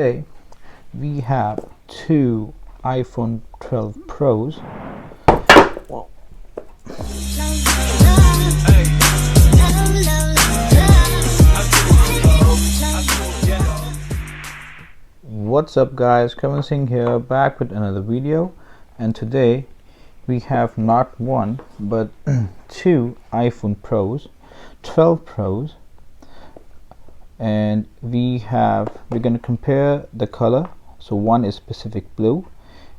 Today we have two iPhone 12 Pros. What's up guys, Kevin Singh here, back with another video, and today we have not one but two iPhone Pros, 12 Pros, and we're going to compare the color. So one is Pacific Blue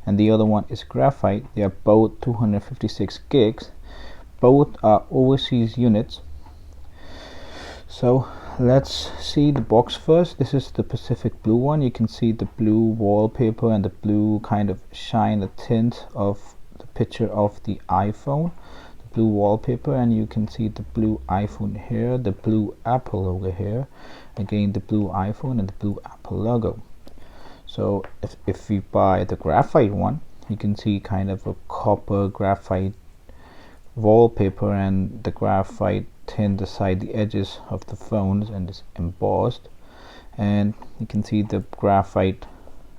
and the other one is Graphite. They are both 256 gigs. Both are overseas units. So let's see the box first. This is the Pacific Blue one. You can see the blue wallpaper and the blue kind of shine, the tint of the picture of the iPhone, the blue wallpaper, and you can see the blue iPhone here, the blue Apple logo here, again the blue iPhone and the blue Apple logo. So if we buy the Graphite one, you can see kind of a copper graphite wallpaper and the graphite tint aside the edges of the phones and is embossed, and you can see the graphite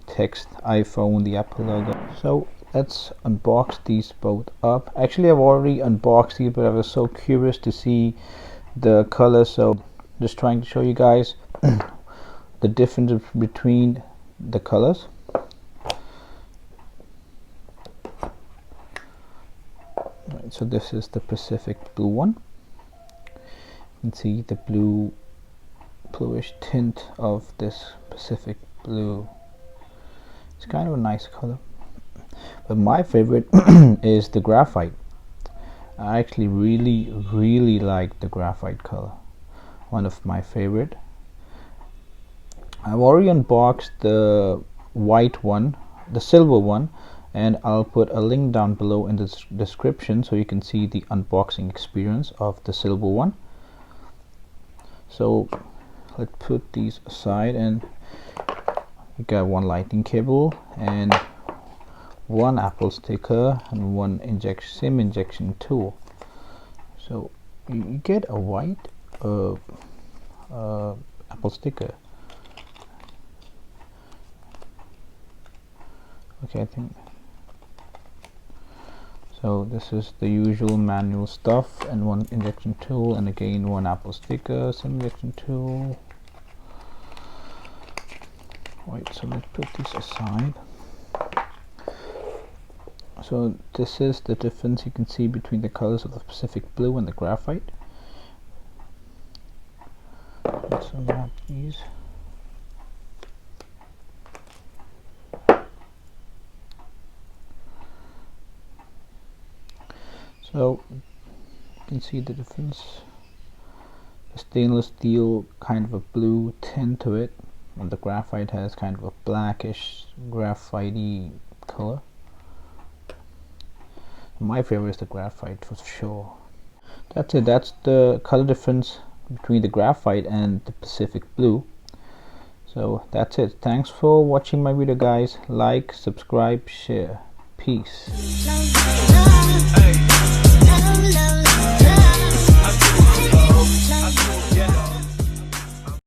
text iPhone, the Apple logo. So let's unbox these both up. Actually I've already unboxed these, but I was so curious to see the color, so just trying to show you guys the difference between the colors. Right, so this is the Pacific Blue one. You can see the bluish tint of this Pacific Blue. It's kind of a nice color, but my favorite is the Graphite. I actually really like the Graphite color, one of my favorite. I've already unboxed the white one, the silver one, and I'll put a link down below in the description so you can see the unboxing experience of the silver one. So let's put these aside, and you got one lightning cable and one Apple sticker and one SIM injection tool. So you get a white Apple sticker. Okay, I think so. This is the usual manual stuff, and one injection tool, and again one Apple sticker, SIM injection tool. Right, so let's put this aside. So this is the difference you can see between the colors of the Pacific Blue and the Graphite. Let's unwrap these. So you can see the difference. The stainless steel kind of a blue tint to it, and the Graphite has kind of a blackish graphite-y color. My favorite is the Graphite for sure. That's it. That's the color difference between the Graphite and the Pacific Blue. So that's it. Thanks for watching my video guys. Like, subscribe, share. Peace.